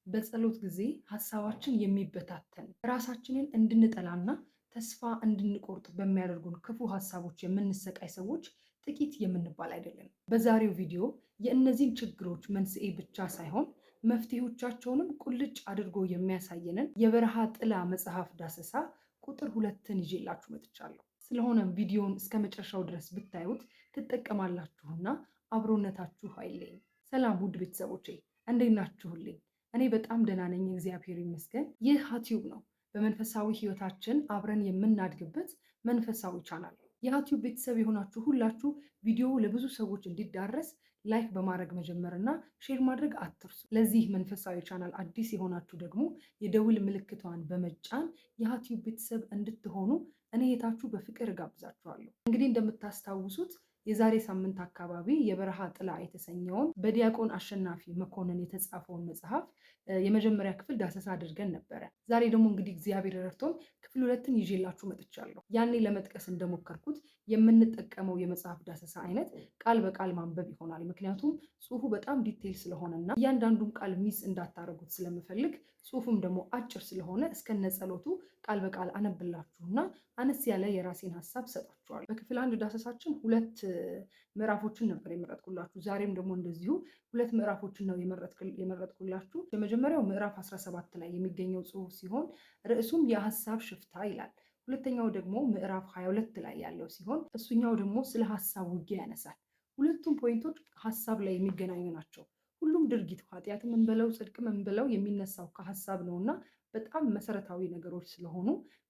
በጸሎት ጊዜ ሐሳባችን የሚበታተን ራሳችንን እንድንጠላና ተስፋ እንድንቆርጥ በሚያደርጉን ክፉ ሐሳቦች የምንሰቃይ ሰዎች ጥቂት የምንባል አይደለም። በዛሬው ቪዲዮ የእነዚህን ችግሮች መንስኤ ብቻ ሳይሆን መፍትሄዎቻቸውንም ቁልጭ አድርጎ የሚያሳየንን የበረሃ ጥላ መጽሐፍ ዳሰሳ ቁጥር 2ን ይዤላችሁ መጥቻለሁ። ስለሆነም ቪዲዮውን እስከ መጨረሻው ድረስ ብታዩት ትጠቀማላችሁና አብሮነታችሁ አይለይም። ሰላም ውድ ቤተሰቦቼ፣ እንዴት ናችሁልኝ? እኔ በጣም ደህና ነኝ፣ እግዚአብሔር ይመስገን። ይህ ሀቲዩብ ነው፣ በመንፈሳዊ ህይወታችን አብረን የምናድግበት መንፈሳዊ ቻናል። የሀቲዩብ ቤተሰብ የሆናችሁ ሁላችሁ ቪዲዮ ለብዙ ሰዎች እንዲዳረስ ላይክ በማድረግ መጀመርና ሼር ማድረግ አትርሱ። ለዚህ መንፈሳዊ ቻናል አዲስ የሆናችሁ ደግሞ የደውል ምልክቷን በመጫን የሀቲዩብ ቤተሰብ እንድትሆኑ እኔ የታችሁ በፍቅር እጋብዛችኋለሁ። እንግዲህ እንደምታስታውሱት የዛሬ ሳምንት አካባቢ የበረሃ ጥላ የተሰኘውን በዲያቆን አሸናፊ መኮንን የተጻፈውን መጽሐፍ የመጀመሪያ ክፍል ዳሰሳ አድርገን ነበረ። ዛሬ ደግሞ እንግዲህ እግዚአብሔር ረድቶን ክፍል 2ን ይዤላችሁ መጥቻለሁ። ያኔ ለመጥቀስ እንደሞከርኩት የምንጠቀመው የመጽሐፍ ዳሰሳ አይነት ቃል በቃል ማንበብ ይሆናል። ምክንያቱም ጽሁፉ በጣም ዲቴይል ስለሆነና እያንዳንዱን ቃል ሚስ እንዳታረጉት ስለምፈልግ፣ ጽሁፉም ደግሞ አጭር ስለሆነ እስከነ ጸሎቱ ቃል በቃል አነብላችሁና አነስ ያለ የራሴን ሀሳብ ሰጣችኋለሁ። በክፍል 1 ዳሰሳችን 2 ምዕራፎችን ነበር የመረጥኩላችሁ። ዛሬም ደግሞ እንደዚሁ 2 ምዕራፎችን ነው የመረጥኩላችሁ። የመጀመሪያው ምዕራፍ 17 ላይ የሚገኘው ጽሁፍ ሲሆን ርዕሱም የሀሳብ ሽፍታ ይላል። ሁለተኛው ደግሞ ምዕራፍ 22 ላይ ያለው ሲሆን እሱኛው ደግሞ ስለ ሀሳብ ውጊያ ያነሳል። ሁለቱም ፖይንቶች ሀሳብ ላይ የሚገናኙ ናቸው። ሁሉም ድርጊት ኃጢአትም እንበለው ጽድቅም እንበለው የሚነሳው ከሀሳብ ነውና በጣም መሰረታዊ ነገሮች ስለሆኑ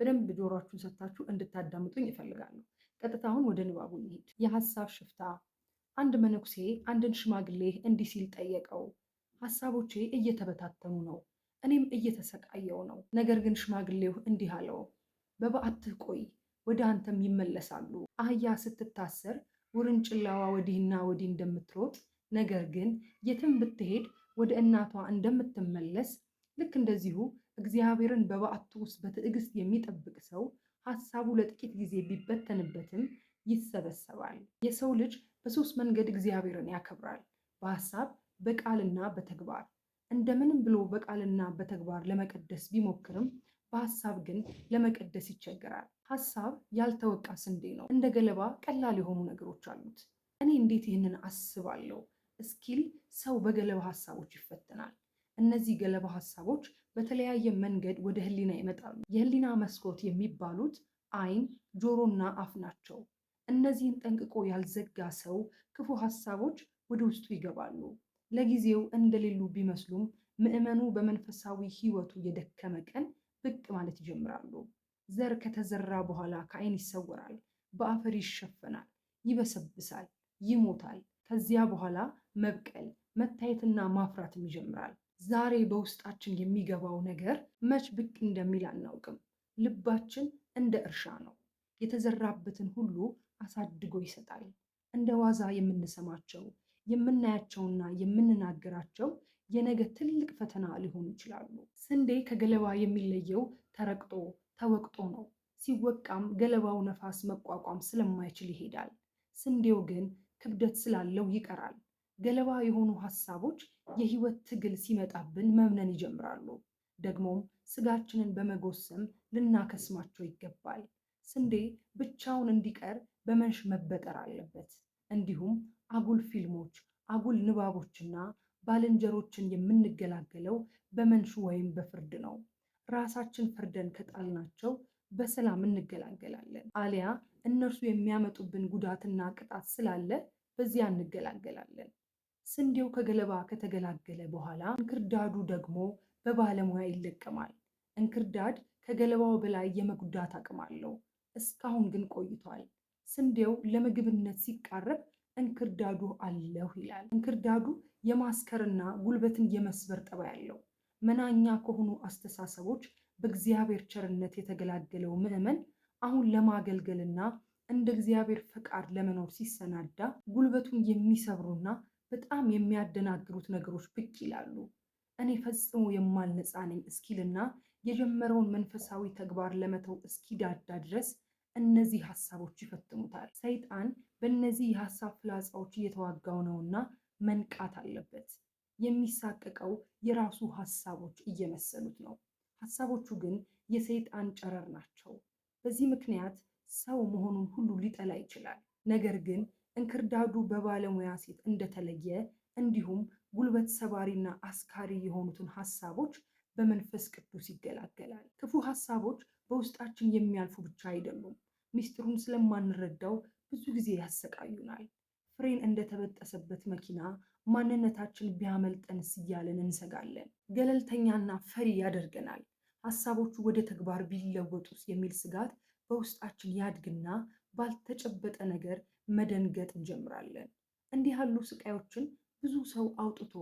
በደንብ ጆሯችሁን ሰጥታችሁ እንድታዳምጡኝ ይፈልጋሉ። ቀጥታ አሁን ወደ ንባቡ እንሂድ። የሀሳብ ሽፍታ። አንድ መነኩሴ አንድን ሽማግሌ እንዲህ ሲል ጠየቀው፣ ሀሳቦቼ እየተበታተኑ ነው፣ እኔም እየተሰቃየው ነው። ነገር ግን ሽማግሌው እንዲህ አለው፣ በበዓትህ ቆይ፣ ወደ አንተም ይመለሳሉ። አህያ ስትታሰር ውርንጭላዋ ወዲህና ወዲህ እንደምትሮጥ፣ ነገር ግን የትም ብትሄድ ወደ እናቷ እንደምትመለስ፣ ልክ እንደዚሁ እግዚአብሔርን በበዓቱ ውስጥ በትዕግስት የሚጠብቅ ሰው ሀሳቡ ለጥቂት ጊዜ ቢበተንበትም ይሰበሰባል። የሰው ልጅ በሶስት መንገድ እግዚአብሔርን ያከብራል፣ በሀሳብ በቃልና በተግባር። እንደምንም ብሎ በቃልና በተግባር ለመቀደስ ቢሞክርም በሀሳብ ግን ለመቀደስ ይቸገራል። ሀሳብ ያልተወቃ ስንዴ ነው። እንደ ገለባ ቀላል የሆኑ ነገሮች አሉት። እኔ እንዴት ይህንን አስባለሁ እስኪል ሰው በገለባ ሀሳቦች ይፈተናል። እነዚህ ገለባ ሀሳቦች በተለያየ መንገድ ወደ ህሊና ይመጣሉ። የህሊና መስኮት የሚባሉት አይን፣ ጆሮና አፍ ናቸው። እነዚህን ጠንቅቆ ያልዘጋ ሰው ክፉ ሀሳቦች ወደ ውስጡ ይገባሉ። ለጊዜው እንደሌሉ ቢመስሉም ምዕመኑ በመንፈሳዊ ህይወቱ የደከመ ቀን ብቅ ማለት ይጀምራሉ። ዘር ከተዘራ በኋላ ከአይን ይሰወራል፣ በአፈር ይሸፈናል፣ ይበሰብሳል፣ ይሞታል። ከዚያ በኋላ መብቀል፣ መታየትና ማፍራትም ይጀምራል። ዛሬ በውስጣችን የሚገባው ነገር መች ብቅ እንደሚል አናውቅም። ልባችን እንደ እርሻ ነው፣ የተዘራበትን ሁሉ አሳድጎ ይሰጣል። እንደ ዋዛ የምንሰማቸው የምናያቸውና የምንናገራቸው የነገ ትልቅ ፈተና ሊሆኑ ይችላሉ። ስንዴ ከገለባ የሚለየው ተረቅጦ ተወቅጦ ነው። ሲወቃም ገለባው ነፋስ መቋቋም ስለማይችል ይሄዳል። ስንዴው ግን ክብደት ስላለው ይቀራል። ገለባ የሆኑ ሀሳቦች የህይወት ትግል ሲመጣብን መምነን ይጀምራሉ። ደግሞም ስጋችንን በመጎሰም ልናከስማቸው ይገባል። ስንዴ ብቻውን እንዲቀር በመንሽ መበጠር አለበት። እንዲሁም አጉል ፊልሞች፣ አጉል ንባቦችና ባልንጀሮችን የምንገላገለው በመንሹ ወይም በፍርድ ነው። ራሳችን ፈርደን ከጣልናቸው በሰላም እንገላገላለን። አሊያ እነርሱ የሚያመጡብን ጉዳትና ቅጣት ስላለ በዚያ እንገላገላለን። ስንዴው ከገለባ ከተገላገለ በኋላ እንክርዳዱ ደግሞ በባለሙያ ይለቀማል። እንክርዳድ ከገለባው በላይ የመጉዳት አቅም አለው። እስካሁን ግን ቆይቷል። ስንዴው ለምግብነት ሲቃረብ እንክርዳዱ አለሁ ይላል። እንክርዳዱ የማስከርና ጉልበትን የመስበር ጠባይ አለው። መናኛ ከሆኑ አስተሳሰቦች በእግዚአብሔር ቸርነት የተገላገለው ምዕመን አሁን ለማገልገልና እንደ እግዚአብሔር ፈቃድ ለመኖር ሲሰናዳ ጉልበቱን የሚሰብሩና በጣም የሚያደናግሩት ነገሮች ብቅ ይላሉ። እኔ ፈጽሞ የማልነጻ ነኝ እስኪልና የጀመረውን መንፈሳዊ ተግባር ለመተው እስኪዳዳ ድረስ እነዚህ ሀሳቦች ይፈትኑታል። ሰይጣን በእነዚህ የሀሳብ ፍላጻዎች እየተዋጋው ነውና መንቃት አለበት። የሚሳቀቀው የራሱ ሐሳቦች እየመሰሉት ነው። ሐሳቦቹ ግን የሰይጣን ጨረር ናቸው። በዚህ ምክንያት ሰው መሆኑን ሁሉ ሊጠላ ይችላል። ነገር ግን እንክርዳዱ በባለሙያ ሴት እንደተለየ እንዲሁም ጉልበት ሰባሪና አስካሪ የሆኑትን ሐሳቦች በመንፈስ ቅዱስ ይገላገላል። ክፉ ሐሳቦች በውስጣችን የሚያልፉ ብቻ አይደሉም፣ ምስጢሩን ስለማንረዳው ብዙ ጊዜ ያሰቃዩናል። ፍሬን እንደተበጠሰበት መኪና ማንነታችን ቢያመልጠንስ እያለን እንሰጋለን። ገለልተኛና ፈሪ ያደርገናል። ሐሳቦቹ ወደ ተግባር ቢለወጡስ የሚል ስጋት በውስጣችን ያድግና ባልተጨበጠ ነገር መደንገጥ እንጀምራለን። እንዲህ ያሉ ስቃዮችን ብዙ ሰው አውጥቶ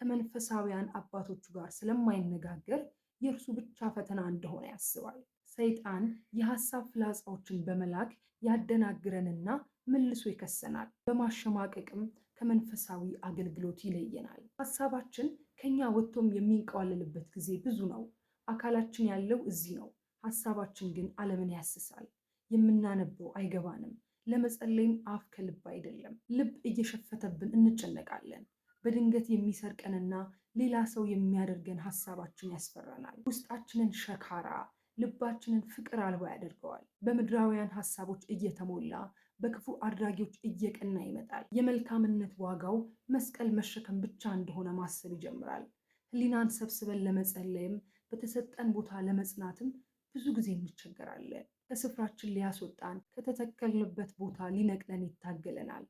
ከመንፈሳውያን አባቶቹ ጋር ስለማይነጋገር የእርሱ ብቻ ፈተና እንደሆነ ያስባል። ሰይጣን የሐሳብ ፍላጻዎችን በመላክ ያደናግረንና መልሶ ይከሰናል። በማሸማቀቅም ከመንፈሳዊ አገልግሎት ይለየናል። ሐሳባችን ከኛ ወጥቶም የሚንቀዋለልበት ጊዜ ብዙ ነው። አካላችን ያለው እዚህ ነው። ሐሳባችን ግን ዓለምን ያስሳል። የምናነበው አይገባንም። ለመጸለይም አፍ ከልብ አይደለም። ልብ እየሸፈተብን እንጨነቃለን። በድንገት የሚሰርቀንና ሌላ ሰው የሚያደርገን ሐሳባችን ያስፈራናል። ውስጣችንን ሸካራ፣ ልባችንን ፍቅር አልባ ያደርገዋል። በምድራውያን ሐሳቦች እየተሞላ በክፉ አድራጊዎች እየቀና ይመጣል። የመልካምነት ዋጋው መስቀል መሸከም ብቻ እንደሆነ ማሰብ ይጀምራል። ሕሊናን ሰብስበን ለመጸለይም በተሰጠን ቦታ ለመጽናትም ብዙ ጊዜ እንቸገራለን። ከስፍራችን ሊያስወጣን ከተተከልንበት ቦታ ሊነቅለን ይታገለናል።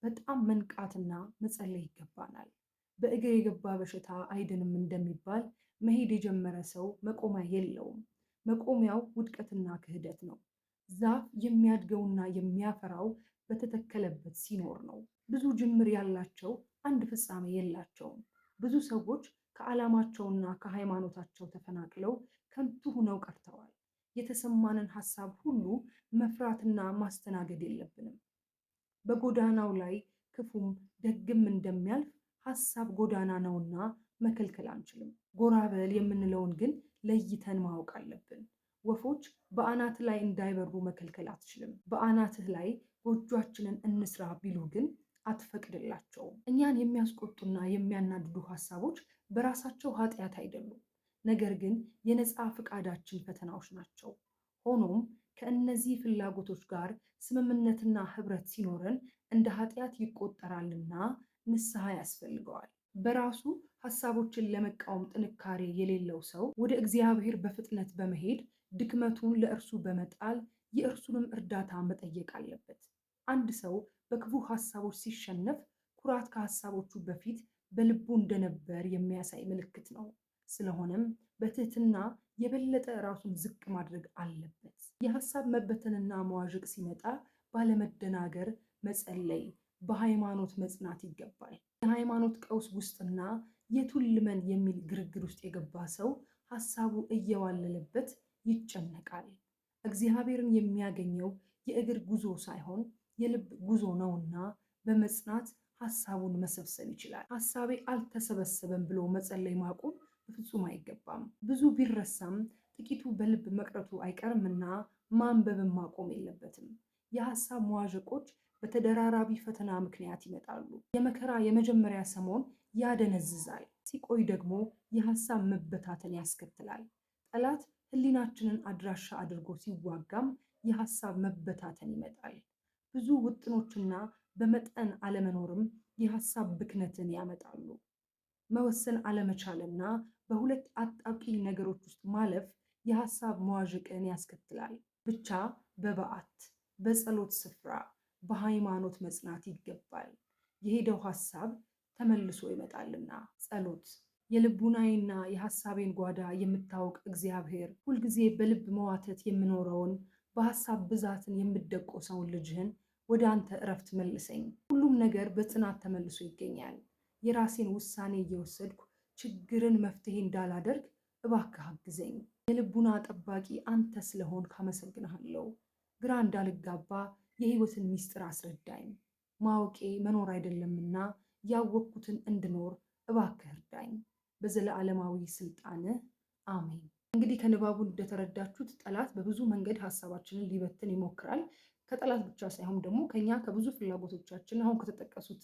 በጣም መንቃትና መጸለይ ይገባናል። በእግር የገባ በሽታ አይድንም እንደሚባል መሄድ የጀመረ ሰው መቆሚያ የለውም። መቆሚያው ውድቀትና ክህደት ነው። ዛፍ የሚያድገውና የሚያፈራው በተተከለበት ሲኖር ነው። ብዙ ጅምር ያላቸው አንድ ፍጻሜ የላቸውም። ብዙ ሰዎች ከዓላማቸውና ከሃይማኖታቸው ተፈናቅለው ከንቱ ሆነው ቀርተዋል። የተሰማንን ሐሳብ ሁሉ መፍራትና ማስተናገድ የለብንም። በጎዳናው ላይ ክፉም ደግም እንደሚያልፍ ሐሳብ ጎዳና ነውና መከልከል አንችልም። ጎራ በል የምንለውን ግን ለይተን ማወቅ አለብን። ወፎች በአናት ላይ እንዳይበሩ መከልከል አትችልም። በአናትህ ላይ ጎጇችንን እንስራ ቢሉ ግን አትፈቅድላቸውም። እኛን የሚያስቆጡና የሚያናድዱ ሐሳቦች በራሳቸው ኃጢአት አይደሉም፣ ነገር ግን የነፃ ፈቃዳችን ፈተናዎች ናቸው። ሆኖም ከእነዚህ ፍላጎቶች ጋር ስምምነትና ህብረት ሲኖረን እንደ ኃጢአት ይቆጠራልና ንስሐ ያስፈልገዋል። በራሱ ሐሳቦችን ለመቃወም ጥንካሬ የሌለው ሰው ወደ እግዚአብሔር በፍጥነት በመሄድ ድክመቱን ለእርሱ በመጣል የእርሱንም እርዳታ መጠየቅ አለበት። አንድ ሰው በክፉ ሐሳቦች ሲሸነፍ ኩራት ከሐሳቦቹ በፊት በልቡ እንደነበር የሚያሳይ ምልክት ነው። ስለሆነም በትህትና የበለጠ ራሱን ዝቅ ማድረግ አለበት። የሐሳብ መበተንና መዋዠቅ ሲመጣ ባለመደናገር መጸለይ፣ በሃይማኖት መጽናት ይገባል። የሃይማኖት ቀውስ ውስጥና የቱን ልመን የሚል ግርግር ውስጥ የገባ ሰው ሐሳቡ እየዋለለበት ይጨነቃል። እግዚአብሔርን የሚያገኘው የእግር ጉዞ ሳይሆን የልብ ጉዞ ነውና በመጽናት ሐሳቡን መሰብሰብ ይችላል። ሐሳቤ አልተሰበሰበም ብሎ መጸለይ ማቆም በፍጹም አይገባም። ብዙ ቢረሳም ጥቂቱ በልብ መቅረቱ አይቀርምና ማንበብን ማቆም የለበትም። የሐሳብ መዋዠቆች በተደራራቢ ፈተና ምክንያት ይመጣሉ። የመከራ የመጀመሪያ ሰሞን ያደነዝዛል፣ ሲቆይ ደግሞ የሐሳብ መበታተን ያስከትላል። ጠላት ሕሊናችንን አድራሻ አድርጎ ሲዋጋም የሐሳብ መበታተን ይመጣል። ብዙ ውጥኖችና በመጠን አለመኖርም የሐሳብ ብክነትን ያመጣሉ። መወሰን አለመቻልና በሁለት አጣብቂኝ ነገሮች ውስጥ ማለፍ የሐሳብ መዋዠቅን ያስከትላል። ብቻ በበዓት በጸሎት ስፍራ በሃይማኖት መጽናት ይገባል። የሄደው ሐሳብ ተመልሶ ይመጣልና። ጸሎት የልቡናዬና የሐሳቤን ጓዳ የምታውቅ እግዚአብሔር ሁልጊዜ በልብ መዋተት የምኖረውን በሐሳብ ብዛትን የምደቆሰውን ልጅህን ወደ አንተ እረፍት መልሰኝ። ሁሉም ነገር በጽናት ተመልሶ ይገኛል። የራሴን ውሳኔ እየወሰድኩ ችግርን መፍትሄ እንዳላደርግ እባክህ አግዘኝ። የልቡና ጠባቂ አንተ ስለሆን ካመሰግንሃለሁ። ግራ እንዳልጋባ የሕይወትን ምስጢር አስረዳኝ። ማወቄ መኖር አይደለምና ያወቅኩትን እንድኖር እባክህ እርዳኝ። በዘለዓለማዊ ስልጣንህ አሜን። እንግዲህ ከንባቡ እንደተረዳችሁት ጠላት በብዙ መንገድ ሐሳባችንን ሊበትን ይሞክራል። ከጠላት ብቻ ሳይሆን ደግሞ ከኛ ከብዙ ፍላጎቶቻችን አሁን ከተጠቀሱት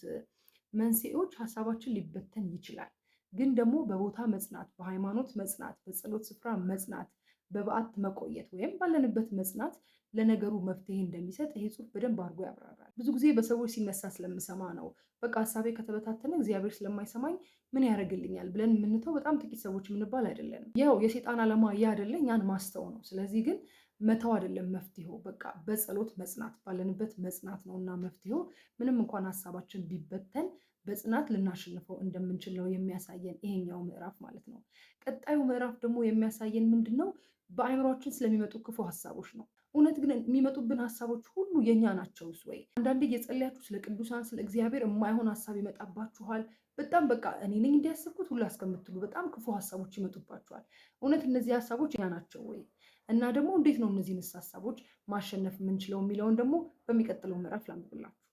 መንስኤዎች ሐሳባችን ሊበተን ይችላል። ግን ደግሞ በቦታ መጽናት፣ በሃይማኖት መጽናት፣ በጸሎት ስፍራ መጽናት፣ በበዓት መቆየት ወይም ባለንበት መጽናት ለነገሩ መፍትሄ እንደሚሰጥ ይሄ ጽሑፍ በደንብ አድርጎ ያብራራል። ብዙ ጊዜ በሰዎች ሲነሳ ስለምሰማ ነው በቃ ሀሳቤ ከተበታተነ እግዚአብሔር ስለማይሰማኝ ምን ያደርግልኛል ብለን የምንተው በጣም ጥቂት ሰዎች የምንባል አይደለንም። ያው የሴጣን ዓላማ ያ አይደለ እኛን ማስተው ነው። ስለዚህ ግን መተው አይደለም መፍትሄው፣ በቃ በጸሎት መጽናት፣ ባለንበት መጽናት ነው እና መፍትሄው ምንም እንኳን ሀሳባችን ቢበተን በጽናት ልናሸንፈው እንደምንችል ነው የሚያሳየን ይሄኛው ምዕራፍ ማለት ነው። ቀጣዩ ምዕራፍ ደግሞ የሚያሳየን ምንድን ነው? በአእምሯችን ስለሚመጡ ክፉ ሀሳቦች ነው። እውነት ግን የሚመጡብን ሀሳቦች ሁሉ የኛ ናቸውስ ወይ? አንዳንዴ እየጸለያችሁ ስለ ቅዱሳን ስለ እግዚአብሔር የማይሆን ሀሳብ ይመጣባችኋል። በጣም በቃ እኔ ነኝ እንዲያስብኩት ሁሉ እስከምትሉ በጣም ክፉ ሀሳቦች ይመጡባችኋል። እውነት እነዚህ ሀሳቦች እኛ ናቸው ወይ? እና ደግሞ እንዴት ነው እነዚህን ሀሳቦች ማሸነፍ የምንችለው የሚለውን ደግሞ በሚቀጥለው ምዕራፍ ላንብብላችሁ።